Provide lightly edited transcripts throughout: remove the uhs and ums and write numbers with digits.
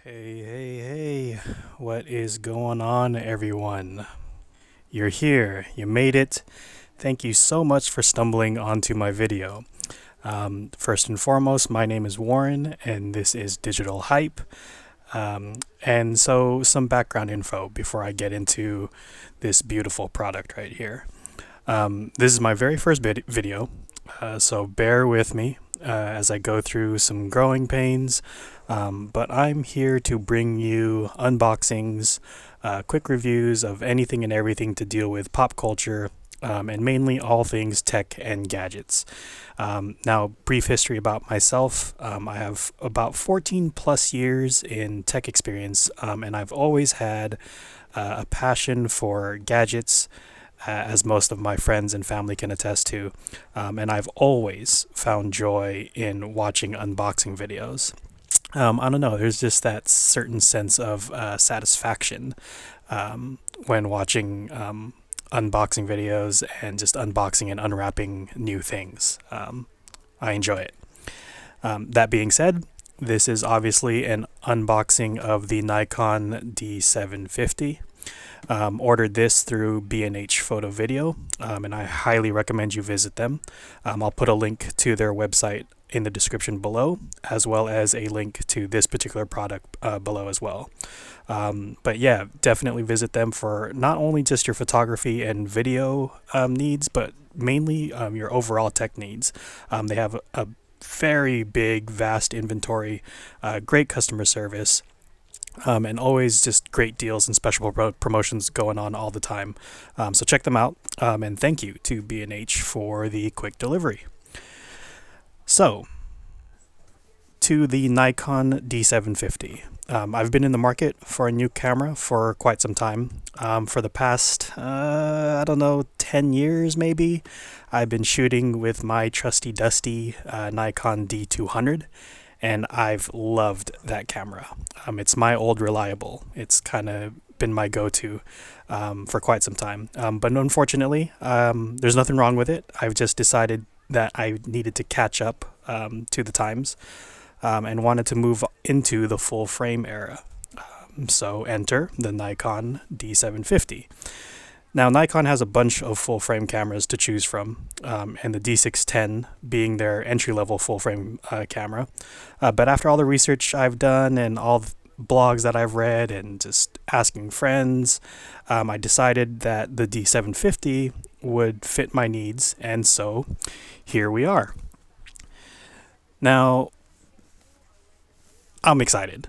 Hey, what is going on, everyone? You're here, you made it. Thank you so much for stumbling onto my video. First and foremost, my name is Warren, and this is Digital Hype. And so, some background info before I get into this beautiful product right here. This is my very first video, so bear with me as I go through some growing pains. But I'm here to bring you unboxings, quick reviews of anything and everything to deal with pop culture, and mainly all things tech and gadgets. Now, brief history about myself. I have about 14 plus years in tech experience, and I've always had a passion for gadgets, as most of my friends and family can attest to. And I've always found joy in watching unboxing videos. I don't know, there's just that certain sense of satisfaction when watching unboxing videos and just unboxing and unwrapping new things. I enjoy it. That being said, this is obviously an unboxing of the Nikon D750. Ordered this through B&H Photo Video, and I highly recommend you visit them. I'll put a link to their website in the description below, as well as a link to this particular product below as well. But yeah, definitely visit them for not only just your photography and video needs, but mainly your overall tech needs. They have a very big, vast inventory, great customer service, and always just great deals and special promotions going on all the time. So check them out, and thank you to B&H for the quick delivery. So, to the Nikon D750. I've been in the market for a new camera for quite some time. For the past, 10 years maybe, I've been shooting with my trusty dusty Nikon D200. And I've loved that camera. It's my old reliable. It's kind of been my go-to for quite some time. But unfortunately, there's nothing wrong with it. I've just decided that I needed to catch up to the times and wanted to move into the full frame era. So enter the Nikon D750. Now, Nikon has a bunch of full-frame cameras to choose from, and the D610 being their entry-level full-frame camera. But after all the research I've done and all the blogs that I've read and just asking friends, I decided that the D750 would fit my needs, and so here we are. Now, I'm excited.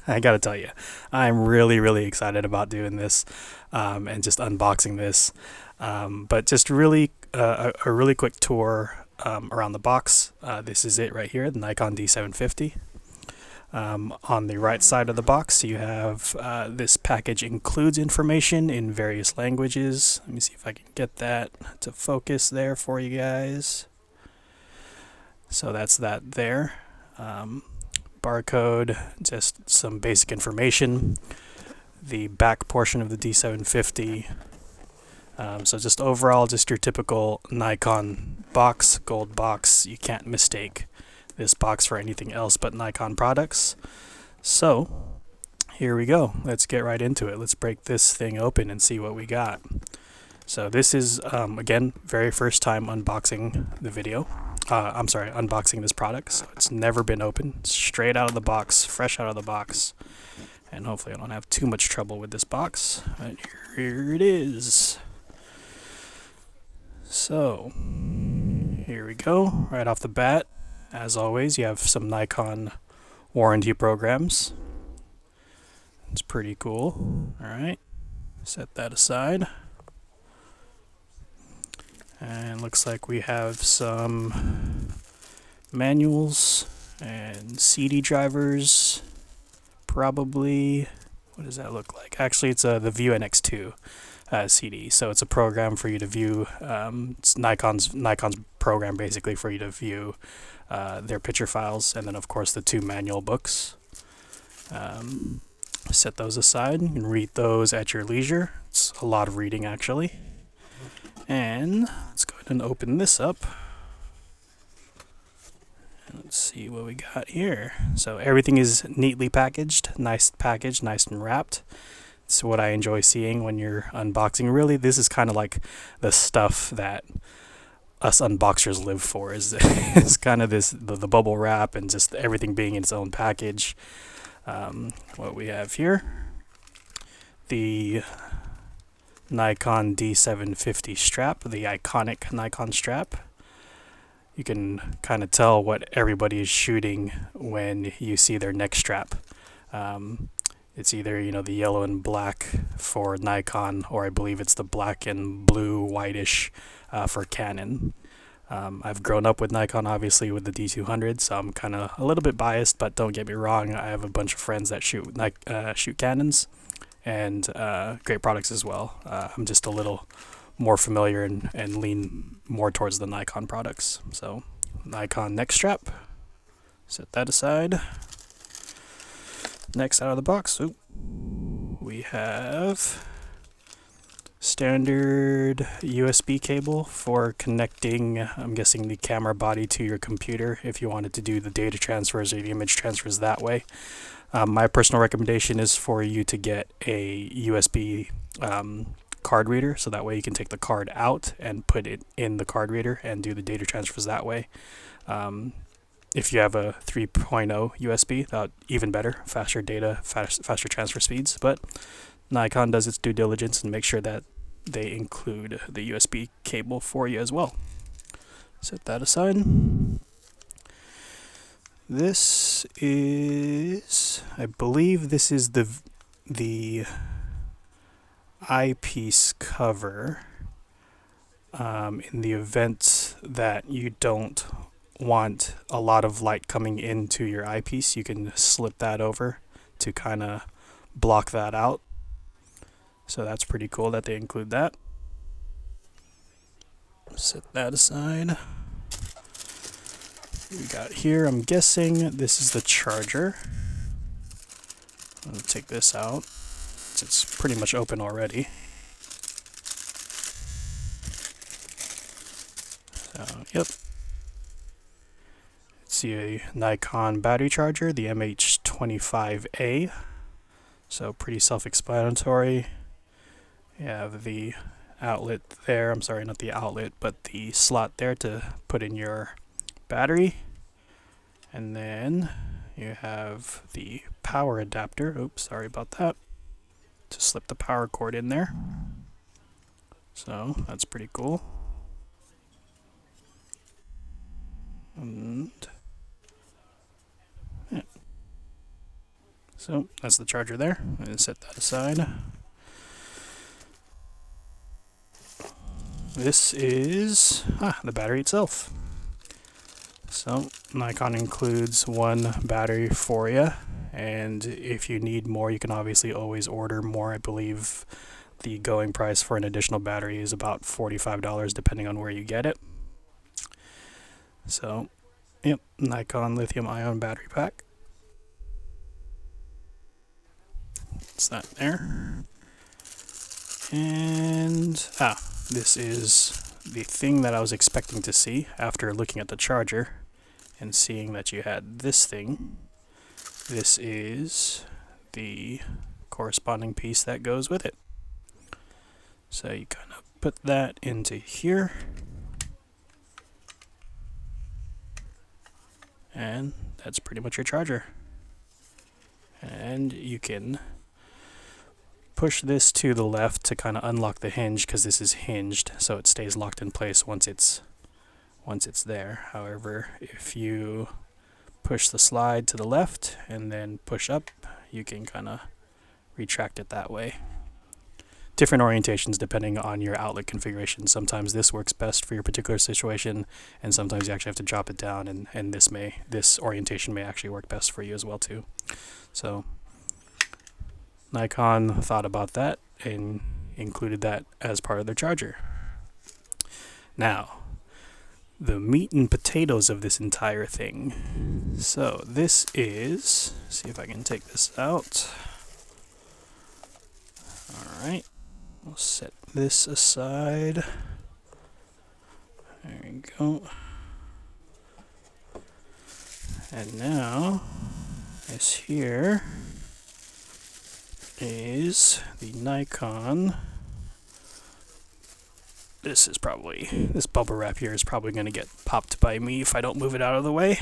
I gotta tell you, I'm really excited about doing this and just unboxing this. But just really a really quick tour around the box. This is it right here, the Nikon D750. On the right side of the box, you have this package includes information in various languages. Let me see if I can get that to focus there for you guys. So that's that there. Barcode, just some basic information. The back portion of the D750. So just overall, just your typical Nikon box, gold box. You can't mistake this box for anything else but Nikon products. So here we go. Let's get right into it. Let's break this thing open and see what we got. So this is, again, very first time unboxing the video. Unboxing this product. So it's never been opened. Straight out of the box, fresh out of the box. And hopefully I don't have too much trouble with this box. But here it is. So, here we go. Right off the bat, as always, you have some Nikon warranty programs. It's pretty cool. Alright, set that aside. And looks like we have some manuals and CD drivers. Probably, what does that look like? Actually, it's the View NX2 CD. So it's a program for you to view. It's Nikon's program basically for you to view their picture files, and then of course the two manual books. Set those aside and read those at your leisure. It's a lot of reading actually. And let's go ahead and open this up. Let's see what we got here. So everything is neatly packaged, nice and wrapped. It's what I enjoy seeing when you're unboxing. Really, this is kind of like the stuff that us unboxers live for. Is kind of the bubble wrap and just everything being in its own package. What we have here, the Nikon D750 strap, the iconic Nikon strap. You can kind of tell what everybody is shooting when you see their neck strap. It's either, you know, the yellow and black for Nikon, or I believe it's the black and blue whitish for Canon. I've grown up with Nikon, obviously, with the D200, so I'm kind of a little bit biased, but don't get me wrong, I have a bunch of friends that shoot Canons, and great products as well. I'm just a little more familiar and lean more towards the Nikon products. So Nikon neck strap, set that aside. Next out of the box, we have standard USB cable for connecting, I'm guessing, the camera body to your computer if you wanted to do the data transfers or the image transfers that way. My personal recommendation is for you to get a USB card reader, so that way you can take the card out and put it in the card reader and do the data transfers that way. If you have a 3.0 USB, that even better, faster data, faster transfer speeds. But Nikon does its due diligence and make sure that they include the USB cable for you as well. Set that aside. This is, I believe this is the eyepiece cover in the event that you don't want a lot of light coming into your eyepiece. You can slip that over to kind of block that out. So that's pretty cool that they include that. Set that aside. We got here, I'm guessing this is the charger. I'll take this out. It's pretty much open already. So, yep. It's a Nikon battery charger, the MH25A. So pretty self-explanatory. You have the outlet there. I'm sorry, not the outlet, but the slot there to put in your battery. And then you have the power adapter. Oops, sorry about that. To slip the power cord in there. So that's pretty cool. And yeah. So that's the charger there. I'm going to set that aside. This is the battery itself. So Nikon includes one battery for you, and if you need more, you can obviously always order more. I believe the going price for an additional battery is about $45 depending on where you get it. So, yep, Nikon lithium-ion battery pack. It's that there. And this is the thing that I was expecting to see after looking at the charger and seeing that you had this thing. This is the corresponding piece that goes with it. So you kind of put that into here, and that's pretty much your charger. And you can push this to the left to kind of unlock the hinge, because this is hinged, so it stays locked in place once it's there. However, if you push the slide to the left and then push up, you can kind of retract it that way. Different orientations depending on your outlet configuration. Sometimes this works best for your particular situation, and sometimes you actually have to drop it down, and this orientation may actually work best for you as well too. So Nikon thought about that and included that as part of their charger. Now, the meat and potatoes of this entire thing. So this is, see if I can take this out. Alright, we'll set this aside. There we go. And now, this here is the Nikon. This bubble wrap here is probably going to get popped by me if I don't move it out of the way.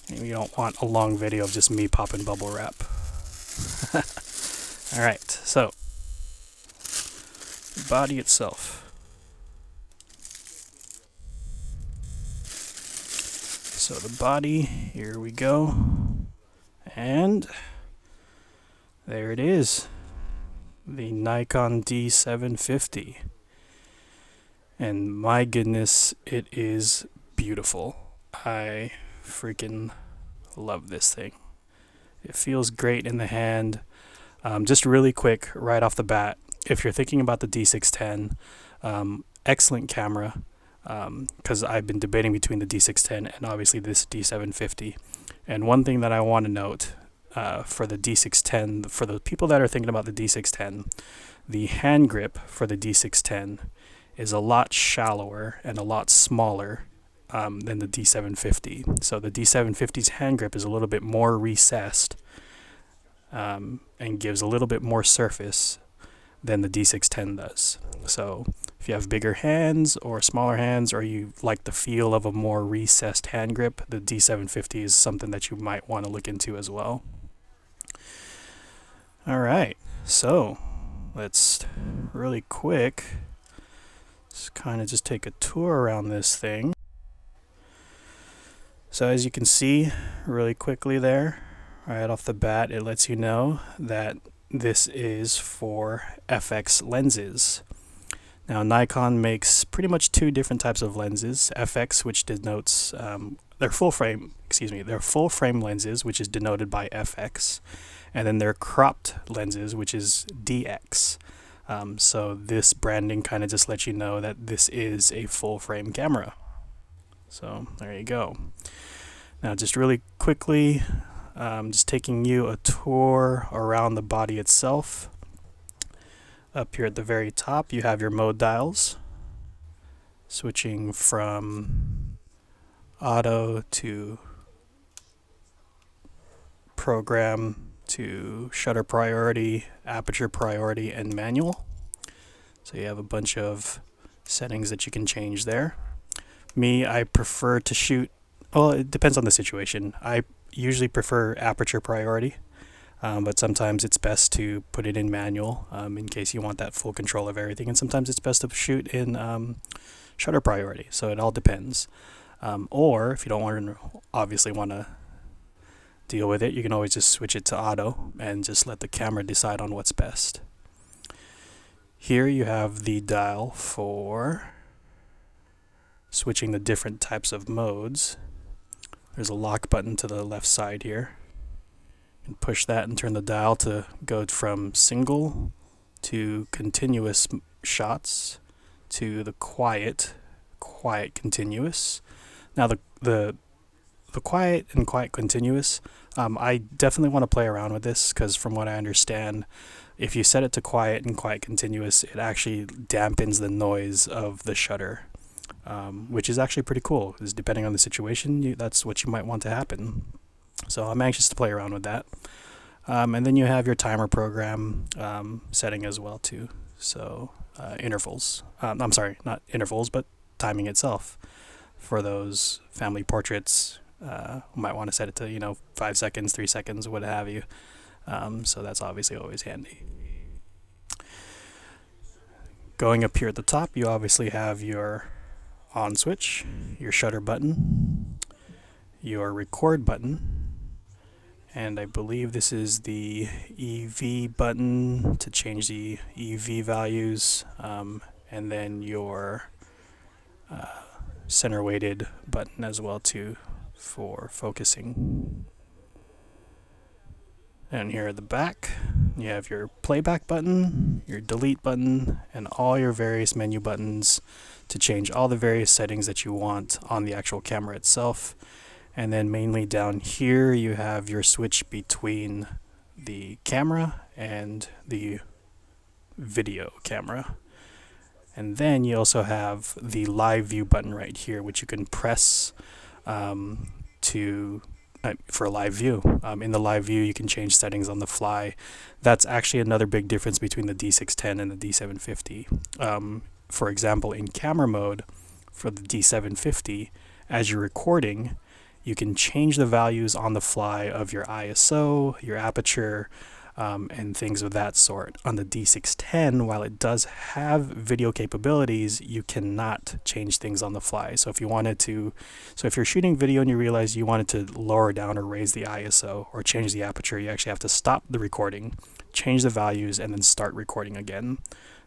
And you don't want a long video of just me popping bubble wrap. Alright, so the body itself. So the body, here we go. And there it is. The Nikon D750. And my goodness, it is beautiful. I freaking love this thing. It feels great in the hand. Just really quick, right off the bat, if you're thinking about the D610, excellent camera, because I've been debating between the D610 and obviously this D750. And one thing that I want to note for the D610, for the people that are thinking about the D610, the hand grip for the D610 is a lot shallower and a lot smaller than the D750. So the D750's hand grip is a little bit more recessed and gives a little bit more surface than the D610 does. So if you have bigger hands or smaller hands, or you like the feel of a more recessed hand grip, the D750 is something that you might want to look into as well. Alright, so let's really quick kind of just take a tour around this thing. So as you can see really quickly there, right off the bat, it lets you know that this is for FX lenses. Now Nikon makes pretty much two different types of lenses. FX, which denotes their full frame lenses, which is denoted by FX, and then their cropped lenses, which is DX. So this branding kind of just lets you know that this is a full frame camera. So there you go. Now just really quickly, just taking you a tour around the body itself. Up here at the very top you have your mode dials, switching from auto to program to shutter priority, aperture priority, and manual. So you have a bunch of settings that you can change there. Me, I prefer to shoot, well, it depends on the situation. I usually prefer aperture priority, but sometimes it's best to put it in manual in case you want that full control of everything, and sometimes it's best to shoot in shutter priority. So it all depends. Or if you don't obviously want to deal with it, you can always just switch it to auto and just let the camera decide on what's best. Here you have the dial for switching the different types of modes. There's a lock button to the left side here. You can push that and turn the dial to go from single to continuous shots to the quiet continuous. Now the quiet and quiet continuous, I definitely want to play around with this, because from what I understand, if you set it to quiet and quiet continuous, it actually dampens the noise of the shutter, which is actually pretty cool, because depending on the situation, that's what you might want to happen. So I'm anxious to play around with that. And then you have your timer program setting as well too. So intervals, I'm sorry, not intervals, but timing itself. For those family portraits, might want to set it to 5 seconds, 3 seconds, what have you. So that's obviously always handy. Going up here at the top, you obviously have your on switch, your shutter button, your record button, and I believe this is the EV button to change the EV values, and then your center weighted button as well too for focusing. And here at the back you have your playback button, your delete button, and all your various menu buttons to change all the various settings that you want on the actual camera itself. And then mainly down here you have your switch between the camera and the video camera. And then you also have the live view button right here, which you can press to for live view. In the live view, you can change settings on the fly. That's actually another big difference between the D610 and the D750. For example, in camera mode for the D750, as you're recording, you can change the values on the fly of your ISO, your aperture, and things of that sort. On the D610, while it does have video capabilities, you cannot change things on the fly. So if you're shooting video and you realize you wanted to lower down or raise the ISO or change the aperture, you actually have to stop the recording, change the values, and then start recording again.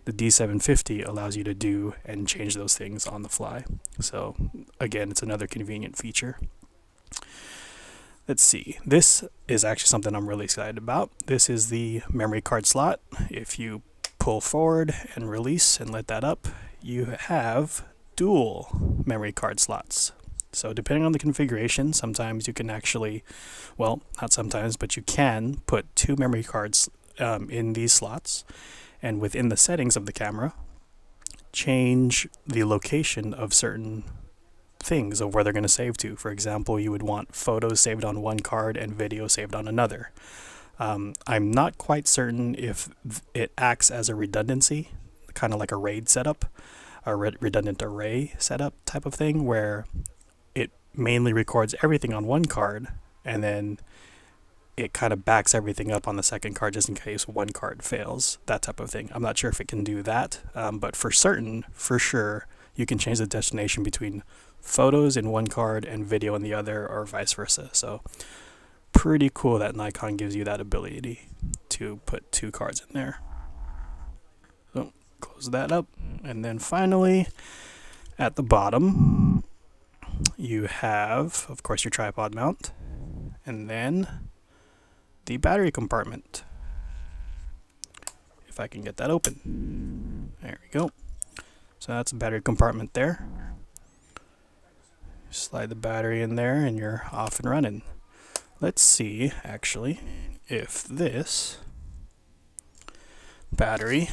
The D750 allows you to do and change those things on the fly. So again, it's another convenient feature. Let's see, this is actually something I'm really excited about. This is the memory card slot. If you pull forward and release and let that up, you have dual memory card slots. So depending on the configuration, sometimes you can actually, well, not sometimes, but you can put 2 memory cards in these slots, and within the settings of the camera, change the location of certain things of where they're going to save to. For example, you would want photos saved on one card and video saved on another. I'm not quite certain if it acts as a redundancy, kind of like a RAID setup, a redundant array setup type of thing, where it mainly records everything on one card and then it kind of backs everything up on the second card just in case one card fails, that type of thing. I'm not sure if it can do that, but for sure, you can change the destination between photos in one card and video in the other, or vice versa. So pretty cool that Nikon gives you that ability to put 2 cards in there. So close that up, and then finally at the bottom you have, of course, your tripod mount, and then the battery compartment. If I can get that open. There we go. So that's a battery compartment there. Slide the battery in there and you're off and running. Let's see, actually, if this battery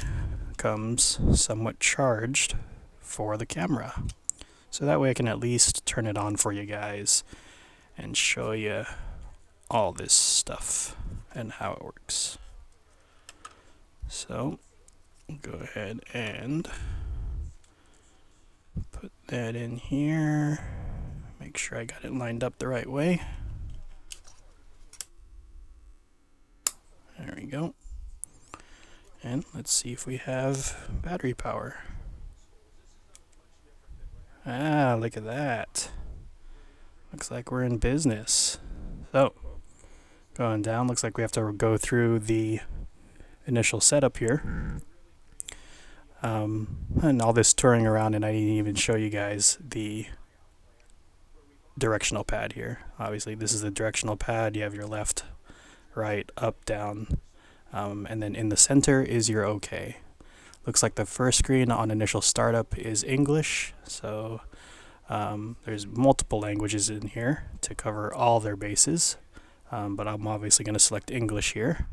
comes somewhat charged for the camera. So that way I can at least turn it on for you guys and show you all this stuff and how it works. So go ahead and put that in here. Make sure I got it lined up the right way. There we go. And let's see if we have battery power. Ah, look at that. Looks like we're in business. So, going down, looks like we have to go through the initial setup here. And all this touring around, and I didn't even show you guys the directional pad here. Obviously, this is the directional pad. You have your left, right, up, down, and then in the center is your OK. Looks like the first screen on initial startup is English, so there's multiple languages in here to cover all their bases, but I'm obviously going to select English here.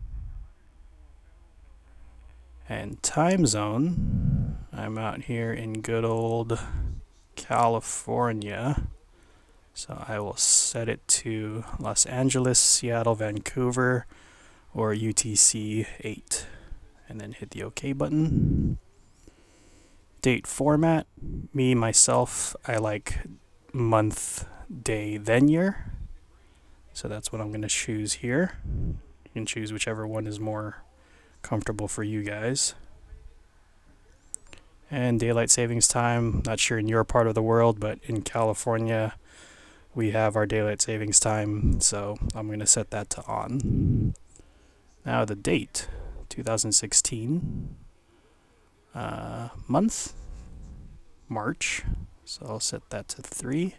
And time zone, I'm out here in good old California, so I will set it to Los Angeles, Seattle, Vancouver, or UTC 8, and then hit the OK button. Date format, myself, I like month, day, then year, so that's what I'm going to choose here. You can choose whichever one is more comfortable for you guys. And daylight savings time, not sure in your part of the world, but in California we have our daylight savings time, so I'm going to set that to on. Now the date, 2016, month, March, so I'll set that to 3,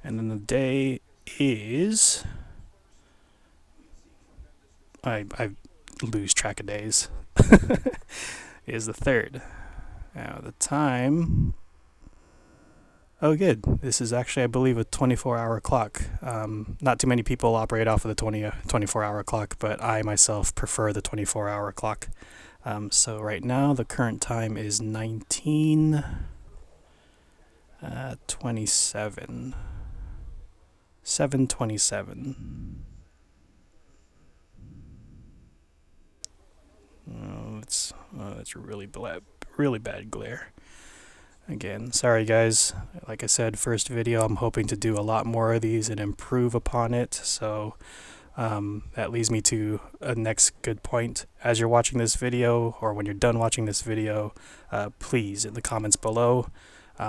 and then the day is, I lose track of days, is the 3rd. Now the time, oh good, this is actually, I believe, a 24-hour clock. Not too many people operate off of the 24-hour clock, but I myself prefer the 24-hour clock. So right now the current time is 19:27. 727. That's really bad glare. Again, sorry guys. Like I said, first video. I'm hoping to do a lot more of these and improve upon it. So that leads me to a next good point. As you're watching this video, or when you're done watching this video, please, in the comments below,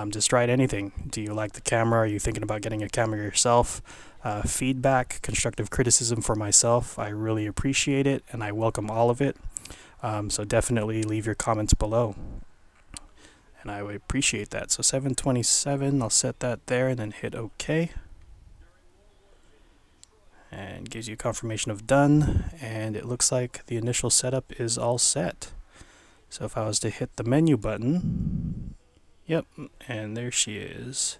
just write anything. Do you like the camera? Are you thinking about getting a camera yourself? Feedback, constructive criticism for myself. I really appreciate it, and I welcome all of it. So definitely leave your comments below, and I would appreciate that. So 727, I'll set that there and then hit OK. And gives you confirmation of done, and it looks like the initial setup is all set. So if I was to hit the menu button, yep, and there she is.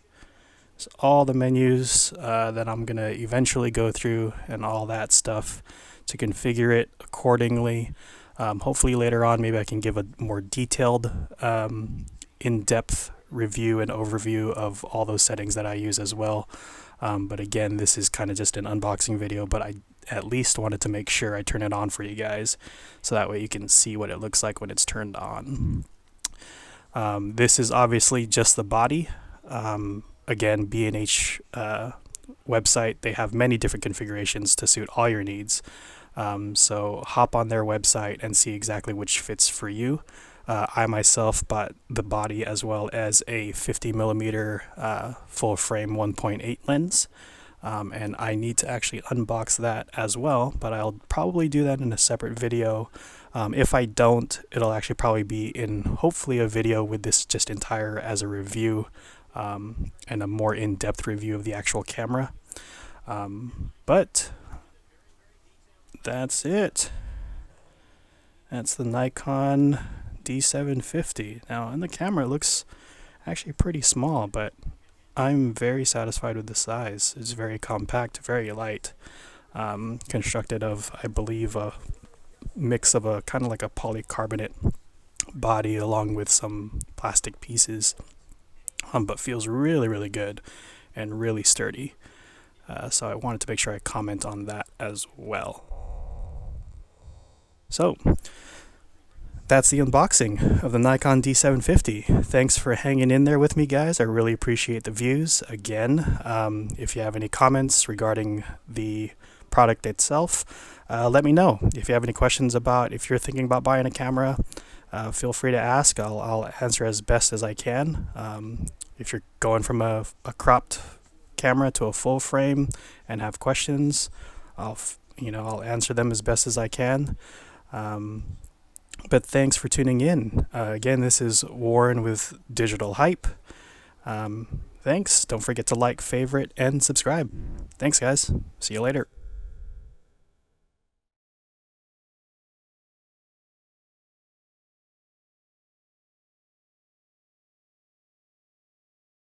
So all the menus that I'm going to eventually go through and all that stuff to configure it accordingly. Hopefully later on maybe I can give a more detailed, in-depth review and overview of all those settings that I use as well. But again, this is kind of just an unboxing video, but I at least wanted to make sure I turn it on for you guys, so that way you can see what it looks like when it's turned on. This is obviously just the body. Again, B&H website, they have many different configurations to suit all your needs. So hop on their website and see exactly which fits for you. I myself bought the body as well as a 50mm full frame 1.8 lens, and I need to actually unbox that as well, but I'll probably do that in a separate video. If I don't, it'll actually probably be in hopefully a video with this just entire as a review, and a more in-depth review of the actual camera. But that's it. That's the Nikon D750. Now, in the camera, it looks actually pretty small, but I'm very satisfied with the size. It's very compact, very light, constructed of, I believe, a mix of a kind of like a polycarbonate body along with some plastic pieces, but feels really, really good and really sturdy. So I wanted to make sure I comment on that as well. So that's the unboxing of the Nikon D750. Thanks for hanging in there with me, guys. I really appreciate the views. Again, if you have any comments regarding the product itself, let me know. If you have any questions about if you're thinking about buying a camera, feel free to ask. I'll answer as best as I can. If you're going from a cropped camera to a full frame and have questions, I'll answer them as best as I can. But thanks for tuning in. Again, this is Warren with Digital Hype. Thanks. Don't forget to like, favorite, and subscribe. Thanks, guys. See you later.